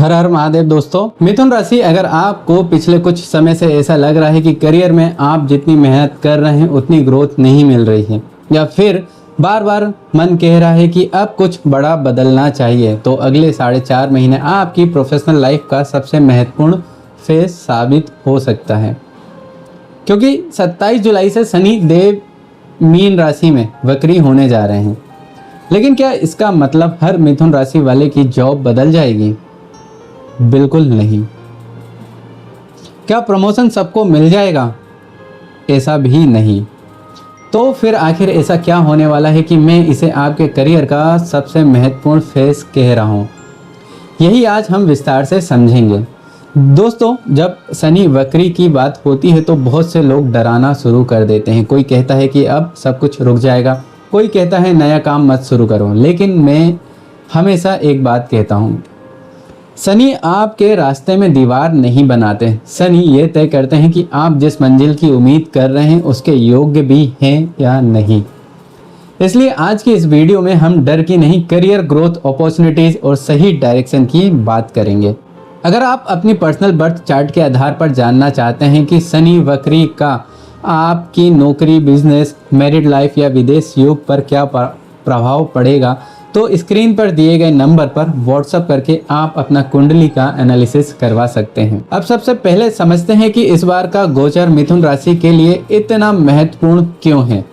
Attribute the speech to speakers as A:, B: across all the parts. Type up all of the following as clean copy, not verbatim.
A: हर हर महादेव दोस्तों। मिथुन राशि, अगर आपको पिछले कुछ समय से ऐसा लग रहा है कि करियर में आप जितनी मेहनत कर रहे हैं उतनी ग्रोथ नहीं मिल रही है, या फिर बार बार मन कह रहा है कि अब कुछ बड़ा बदलना चाहिए, तो अगले 4.5 महीने आपकी प्रोफेशनल लाइफ का सबसे महत्वपूर्ण फेज साबित हो सकता है। क्योंकि 27 जुलाई से शनि देव मीन राशि में वक्री होने जा रहे हैं। लेकिन क्या इसका मतलब हर मिथुन राशि वाले की जॉब बदल जाएगी? बिल्कुल नहीं। क्या प्रमोशन सबको मिल जाएगा? ऐसा भी नहीं। तो फिर आखिर ऐसा क्या होने वाला है कि मैं इसे आपके करियर का सबसे महत्वपूर्ण फेज कह रहा हूँ? यही आज हम विस्तार से समझेंगे। दोस्तों, जब शनि वक्री की बात होती है तो बहुत से लोग डराना शुरू कर देते हैं। कोई कहता है कि अब सब कुछ रुक जाएगा, कोई कहता है नया काम मत शुरू करो। लेकिन मैं हमेशा एक बात कहता हूँ, शनि आपके रास्ते में दीवार नहीं बनाते। शनि ये तय करते हैं कि आप जिस मंजिल की उम्मीद कर रहे हैं उसके योग्य भी हैं या नहीं। इसलिए आज की इस वीडियो में हम डर की नहीं, करियर ग्रोथ, अपॉर्चुनिटीज और सही डायरेक्शन की बात करेंगे। अगर आप अपनी पर्सनल बर्थ चार्ट के आधार पर जानना चाहते हैं कि शनि वक्री का आपकी नौकरी, बिजनेस, मैरिड लाइफ या विदेश योग पर क्या प्रभाव पड़ेगा, तो स्क्रीन पर दिए गए नंबर पर व्हाट्सएप करके आप अपना कुंडली का एनालिसिस करवा सकते हैं। अब सबसे पहले समझते हैं कि इस बार का गोचर मिथुन राशि के लिए इतना महत्वपूर्ण क्यों है।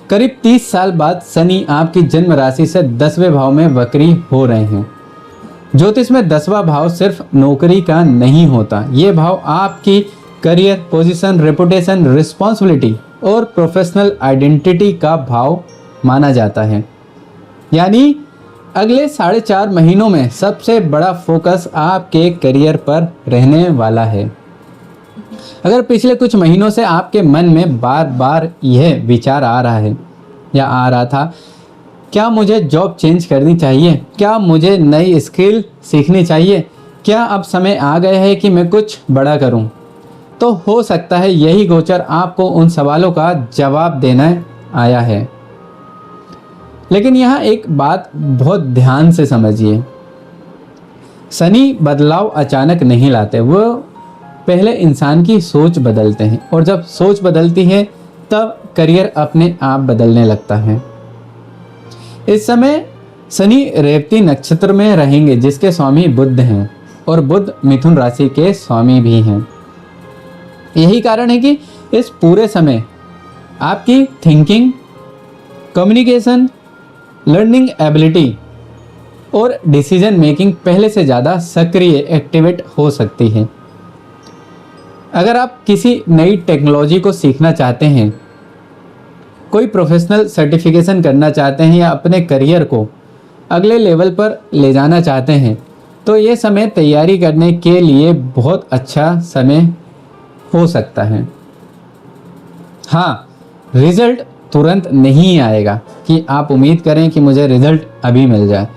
A: करीब 30 साल बाद शनि आपकी जन्म राशि से 10वें भाव में वक्री हो रहे हैं। ज्योतिष में 10वां भाव सिर्फ नौकरी का नहीं होता, ये भाव आपकी करियर, पोजीशन, रेपुटेशन, रिस्पॉन्सिबिलिटी और प्रोफेशनल आइडेंटिटी का भाव माना जाता है। यानी अगले 4.5 महीनों में सबसे बड़ा फोकस आपके करियर पर रहने वाला है। अगर पिछले कुछ महीनों से आपके मन में बार बार यह विचार आ रहा है या आ रहा था, क्या मुझे जॉब चेंज करनी चाहिए, क्या मुझे नई स्किल सीखनी चाहिए, क्या अब समय आ गया है कि मैं कुछ बड़ा करूं, तो हो सकता है यही गोचर आपको उन सवालों का जवाब देना आया है। लेकिन यहाँ एक बात बहुत ध्यान से समझिए, शनि बदलाव अचानक नहीं लाते, वो पहले इंसान की सोच बदलते हैं, और जब सोच बदलती है तब करियर अपने आप बदलने लगता है। इस समय शनि रेवती नक्षत्र में रहेंगे, जिसके स्वामी बुध हैं, और बुध मिथुन राशि के स्वामी भी हैं। यही कारण है कि इस पूरे समय आपकी थिंकिंग, कम्युनिकेशन, लर्निंग एबिलिटी और डिसीजन मेकिंग पहले से ज़्यादा सक्रिय, एक्टिवेट हो सकती है। अगर आप किसी नई टेक्नोलॉजी को सीखना चाहते हैं, कोई प्रोफेशनल सर्टिफिकेशन करना चाहते हैं या अपने करियर को अगले लेवल पर ले जाना चाहते हैं, तो ये समय तैयारी करने के लिए बहुत अच्छा समय हो सकता है। हाँ, रिजल्ट तुरंत नहीं आएगा कि आप उम्मीद करें कि मुझे रिजल्ट अभी मिल जाए,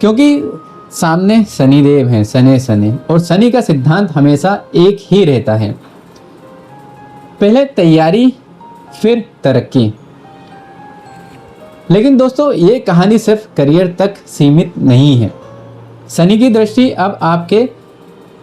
A: क्योंकि सामने शनिदेव हैं, शनि, और शनि का सिद्धांत हमेशा एक ही रहता है, पहले तैयारी फिर तरक्की। लेकिन दोस्तों, ये कहानी सिर्फ करियर तक सीमित नहीं है। शनि की दृष्टि अब आपके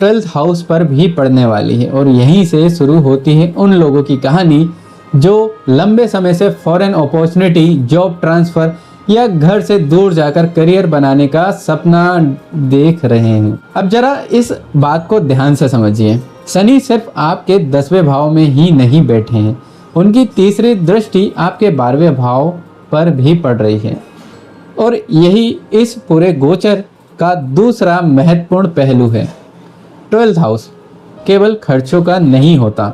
A: 12th हाउस पर भी पड़ने वाली है, और यहीं से शुरू होती है उन लोगों की कहानी जो लंबे समय से फॉरेन अपॉर्चुनिटी, जॉब ट्रांसफर या घर से दूर जाकर करियर बनाने का सपना देख रहे हैं। अब जरा इस बात को ध्यान से समझिए, शनि सिर्फ आपके 10वें भाव में ही नहीं बैठे हैं, उनकी तीसरी दृष्टि आपके 12वें भाव पर भी पड़ रही है, और यही इस पूरे गोचर का दूसरा महत्वपूर्ण पहलू है। 12th हाउस केवल खर्चों का नहीं होता,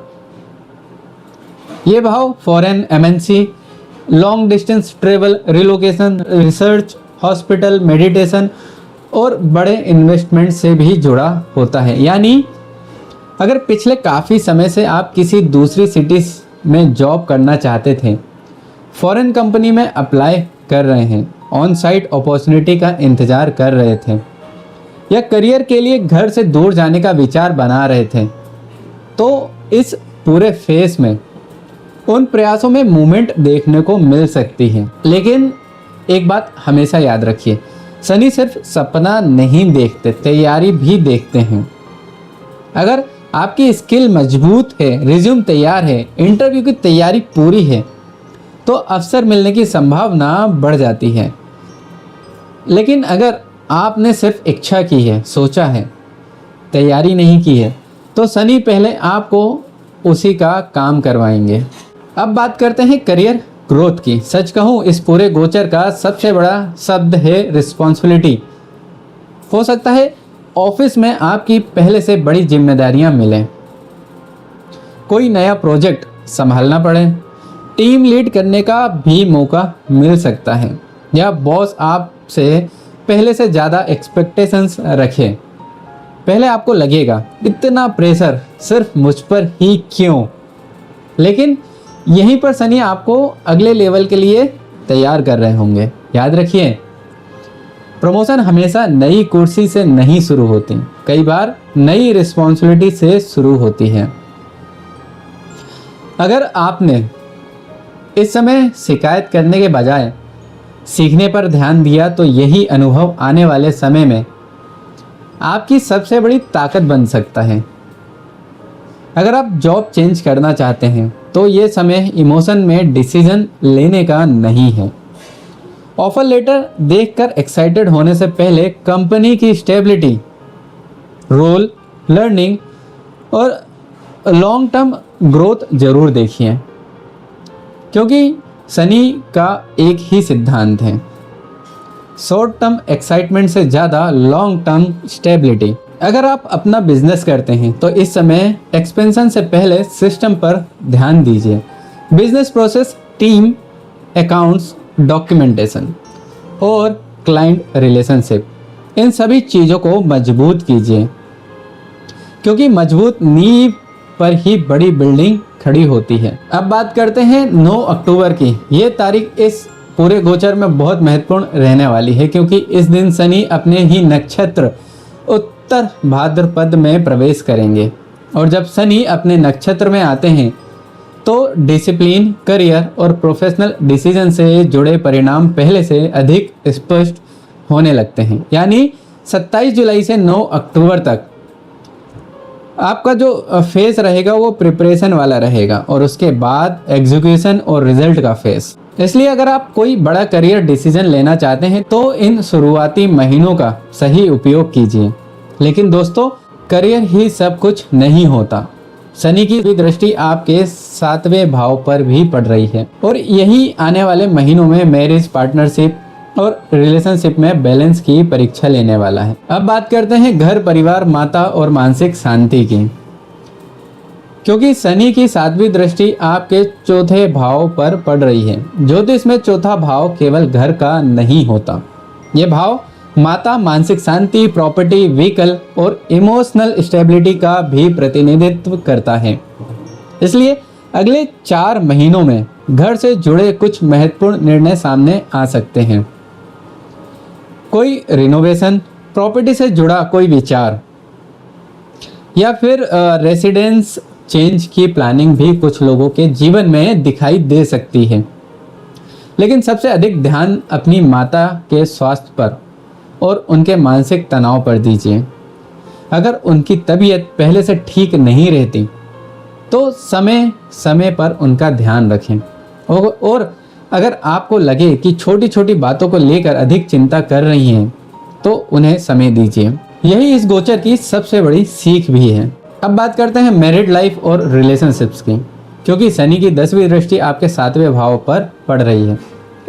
A: ये भाव foreign, MNC, long distance travel, relocation, research, hospital, meditation और बड़े इन्वेस्टमेंट से भी जुड़ा होता है। यानी अगर पिछले काफ़ी समय से आप किसी दूसरी सिटी में जॉब करना चाहते थे, फॉरेन कंपनी में अप्लाई कर रहे हैं, ऑन साइट अपॉर्चुनिटी का इंतज़ार कर रहे थे, या करियर के लिए घर से दूर जाने का विचार बना रहे थे, तो इस पूरे फेस में उन प्रयासों में मूवमेंट देखने को मिल सकती है। लेकिन एक बात हमेशा याद रखिए, शनि सिर्फ सपना नहीं देखते, तैयारी भी देखते हैं। अगर आपकी स्किल मजबूत है, रिज्यूम तैयार है, इंटरव्यू की तैयारी पूरी है, तो अवसर मिलने की संभावना बढ़ जाती है। लेकिन अगर आपने सिर्फ इच्छा की है, सोचा है, तैयारी नहीं की है, तो शनि पहले आपको उसी का काम करवाएंगे। अब बात करते हैं करियर ग्रोथ की। सच कहूँ, इस पूरे गोचर का सबसे बड़ा शब्द है रिस्पॉन्सिबिलिटी। हो सकता है ऑफिस में आपकी पहले से बड़ी जिम्मेदारियां मिलें, कोई नया प्रोजेक्ट संभालना पड़े, टीम लीड करने का भी मौका मिल सकता है, या बॉस आपसे पहले से ज़्यादा एक्सपेक्टेशंस रखे। पहले आपको लगेगा इतना प्रेशर सिर्फ मुझ पर ही क्यों, लेकिन यहीं पर शनि आपको अगले लेवल के लिए तैयार कर रहे होंगे। याद रखिए, प्रमोशन हमेशा नई कुर्सी से नहीं शुरू होती, कई बार नई रिस्पॉन्सिबिलिटी से शुरू होती है। अगर आपने इस समय शिकायत करने के बजाय सीखने पर ध्यान दिया, तो यही अनुभव आने वाले समय में आपकी सबसे बड़ी ताकत बन सकता है। अगर आप जॉब चेंज करना चाहते हैं, तो ये समय इमोशन में डिसीजन लेने का नहीं है। ऑफर लेटर देखकर एक्साइटेड होने से पहले कंपनी की स्टेबिलिटी, रोल, लर्निंग और लॉन्ग टर्म ग्रोथ जरूर देखिए, क्योंकि शनि का एक ही सिद्धांत है, शॉर्ट टर्म एक्साइटमेंट से ज़्यादा लॉन्ग टर्म स्टेबिलिटी। अगर आप अपना बिजनेस करते हैं, तो इस समय एक्सपेंशन से पहले सिस्टम पर ध्यान दीजिए। Business process, team, accounts, documentation और क्लाइंट रिलेशनशिप, इन सभी चीज़ों को मजबूत कीजिए, क्योंकि मजबूत नींव पर ही बड़ी बिल्डिंग खड़ी होती है। अब बात करते हैं 9 अक्टूबर की। ये तारीख इस पूरे गोचर में बहुत महत्वपूर्ण रहने वाली है, क्योंकि इस दिन शनि अपने ही नक्षत्र उत्तर भाद्रपद में प्रवेश करेंगे। और जब शनि अपने नक्षत्र में आते हैं, तो डिसिप्लिन, करियर और प्रोफेशनल डिसीजन से जुड़े परिणाम पहले से अधिक स्पष्ट होने लगते हैं। यानी 27 जुलाई से 9 अक्टूबर तक आपका जो फेज रहेगा वो प्रिपरेशन वाला रहेगा, और उसके बाद एग्जीक्यूशन और रिजल्ट का फेज। इसलिए अगर आप कोई बड़ा करियर डिसीजन लेना चाहते हैं, तो इन शुरुआती महीनों का सही उपयोग कीजिए। लेकिन दोस्तों, करियर ही सब कुछ नहीं होता। शनि की दृष्टि आपके 7वें भाव पर भी पड़ रही है, और यही आने वाले महीनों में मैरिज, पार्टनरशिप और रिलेशनशिप में बैलेंस की परीक्षा लेने वाला है। अब बात करते हैं घर, परिवार, माता और मानसिक शांति की। क्योंकि शनि की 7वीं दृष्टि आपके 4थे भाव पर पड़ रही है। ज्योतिष में 4था भाव केवल घर का नहीं होता, ये भाव माता, मानसिक शांति, प्रॉपर्टी, व्हीकल और इमोशनल स्टेबिलिटी का भी प्रतिनिधित्व करता है। इसलिए अगले 4 महीनों में घर से जुड़े कुछ महत्वपूर्ण निर्णय सामने आ सकते हैं। कोई रिनोवेशन, प्रॉपर्टी से जुड़ा कोई विचार, या फिर रेसिडेंस चेंज की प्लानिंग भी कुछ लोगों के जीवन में दिखाई दे सकती है। लेकिन सबसे अधिक ध्यान अपनी माता के स्वास्थ्य पर और उनके मानसिक तनाव पर दीजिए। अगर उनकी तबीयत पहले से ठीक नहीं रहती, तो समय समय पर उनका ध्यान रखें। और अगर आपको लगे कि छोटी छोटी बातों को लेकर अधिक चिंता कर रही हैं, तो उन्हें समय दीजिए। यही इस गोचर की सबसे बड़ी सीख भी है। अब बात करते हैं मैरिड लाइफ और रिलेशनशिप्स की। क्योंकि शनि की 10वीं दृष्टि आपके 7वें भाव पर पड़ रही है,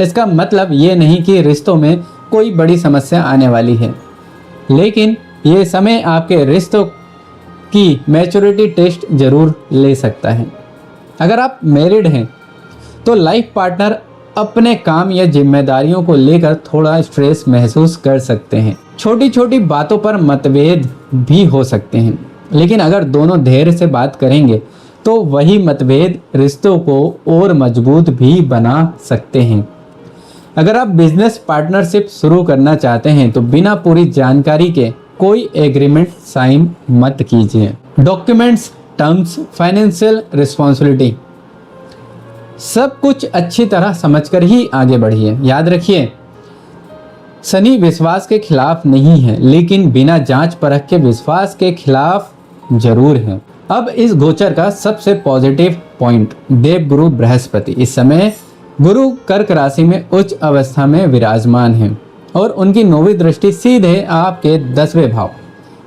A: इसका मतलब ये नहीं कि रिश्तों में कोई बड़ी समस्या आने वाली है, लेकिन ये समय आपके रिश्तों की मैच्योरिटी टेस्ट जरूर ले सकता है। अगर आप मैरिड हैं, तो लाइफ पार्टनर अपने काम या जिम्मेदारियों को लेकर थोड़ा स्ट्रेस महसूस कर सकते हैं। छोटी छोटी बातों पर मतभेद भी हो सकते हैं, लेकिन अगर दोनों धैर्य से बात करेंगे, तो वही मतभेद रिश्तों को और मजबूत भी बना सकते हैं। अगर आप बिजनेस पार्टनरशिप शुरू करना चाहते हैं, तो बिना पूरी जानकारी के कोई एग्रीमेंट साइन मत कीजिए। डॉक्यूमेंट्स, टर्म्स, फाइनेंशियल रिस्पॉन्सिबिलिटी, सब कुछ अच्छी तरह समझकर ही आगे बढ़िए। याद रखिए, शनि विश्वास के खिलाफ नहीं है, लेकिन बिना जांच परख के विश्वास के खिलाफ जरूर है। अब इस गोचर का सबसे पॉजिटिव पॉइंट, देवगुरु बृहस्पति इस समय गुरु कर्क राशि में उच्च अवस्था में विराजमान है और उनकी 9वीं दृष्टि सीधे आपके 10वें भाव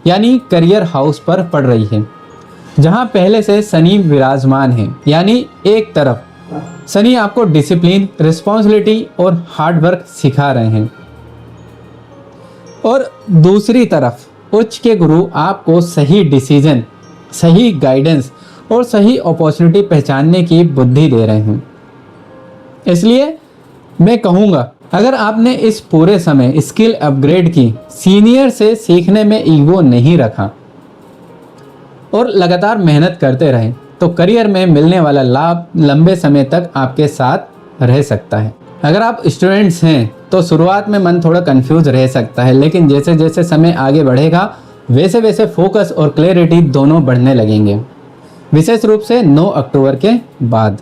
A: यानी करियर हाउस पर पड़ रही है, जहां पहले से शनि विराजमान है। यानी एक तरफ शनि आपको डिसिप्लिन, रिस्पॉन्सिबिलिटी और हार्डवर्क सिखा रहे हैं और दूसरी तरफ उच्च के गुरु आपको सही डिसीजन, सही गाइडेंस और सही अपॉर्चुनिटी पहचानने की बुद्धि दे रहे हैं। इसलिए मैं कहूँगा, अगर आपने इस पूरे समय स्किल अपग्रेड की, सीनियर से सीखने में ईगो नहीं रखा और लगातार मेहनत करते रहे, तो करियर में मिलने वाला लाभ लंबे समय तक आपके साथ रह सकता है। अगर आप स्टूडेंट्स हैं तो शुरुआत में मन थोड़ा कंफ्यूज रह सकता है, लेकिन जैसे जैसे समय आगे बढ़ेगा वैसे वैसे फोकस और क्लैरिटी दोनों बढ़ने लगेंगे, विशेष रूप से 9 अक्टूबर के बाद,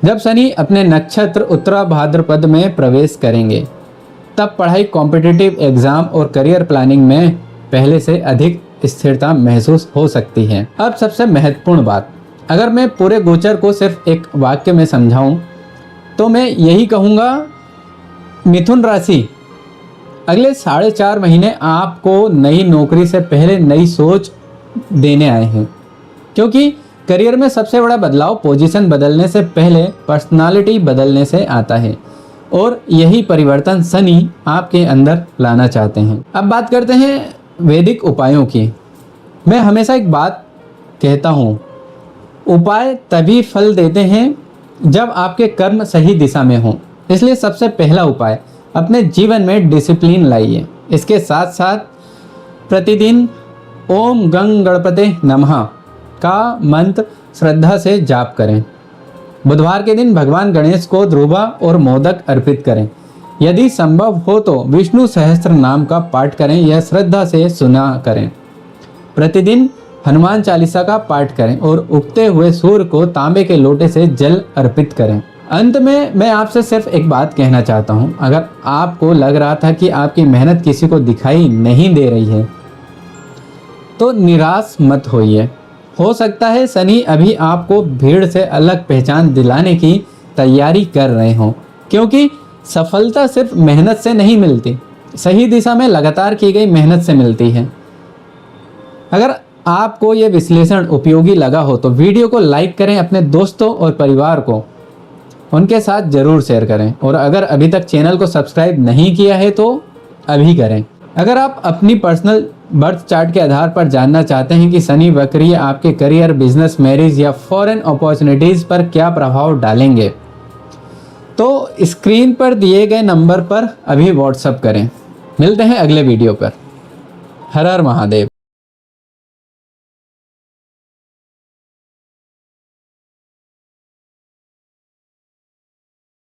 A: जब शनि अपने नक्षत्र उत्तरा भाद्रपद में प्रवेश करेंगे। तब पढ़ाई, कॉम्पिटिटिव एग्जाम और करियर प्लानिंग में पहले से अधिक स्थिरता महसूस हो सकती है। अब सबसे महत्वपूर्ण बात, अगर मैं पूरे गोचर को सिर्फ एक वाक्य में समझाऊं तो मैं यही कहूँगा, मिथुन राशि अगले 4.5 महीने आपको नई नौकरी से पहले नई सोच देने आए हैं, क्योंकि करियर में सबसे बड़ा बदलाव पोजीशन बदलने से पहले पर्सनालिटी बदलने से आता है और यही परिवर्तन शनि आपके अंदर लाना चाहते हैं। अब बात करते हैं वैदिक उपायों की। मैं हमेशा एक बात कहता हूँ, उपाय तभी फल देते हैं जब आपके कर्म सही दिशा में हों। इसलिए सबसे पहला उपाय, अपने जीवन में डिसिप्लिन लाइए। इसके साथ साथ प्रतिदिन ओम गंग गणपते नमः का मंत्र श्रद्धा से जाप करें। बुधवार के दिन भगवान गणेश को ध्रुवा और मोदक अर्पित करें। यदि संभव हो तो विष्णु सहस्त्र नाम का पाठ करें, यह श्रद्धा से सुना करें। प्रतिदिन हनुमान चालीसा का पाठ करें और उगते हुए सूर्य को तांबे के लोटे से जल अर्पित करें। अंत में मैं आपसे सिर्फ एक बात कहना चाहता हूं, अगर आपको लग रहा था कि आपकी मेहनत किसी को दिखाई नहीं दे रही है तो निराश मत होइए। हो सकता है शनि अभी आपको भीड़ से अलग पहचान दिलाने की तैयारी कर रहे हों, क्योंकि सफलता सिर्फ मेहनत से नहीं मिलती, सही दिशा में लगातार की गई मेहनत से मिलती है। अगर आपको यह विश्लेषण उपयोगी लगा हो तो वीडियो को लाइक करें, अपने दोस्तों और परिवार को उनके साथ जरूर शेयर करें और अगर अभी तक चैनल को सब्सक्राइब नहीं किया है तो अभी करें। अगर आप अपनी पर्सनल बर्थ चार्ट के आधार पर जानना चाहते हैं कि शनि वक्रीय आपके करियर, बिजनेस, मैरिज या फॉरेन अपॉर्चुनिटीज पर क्या प्रभाव डालेंगे, तो स्क्रीन पर दिए गए नंबर पर अभी व्हाट्सएप करें। मिलते हैं अगले वीडियो पर। हर हर महादेव।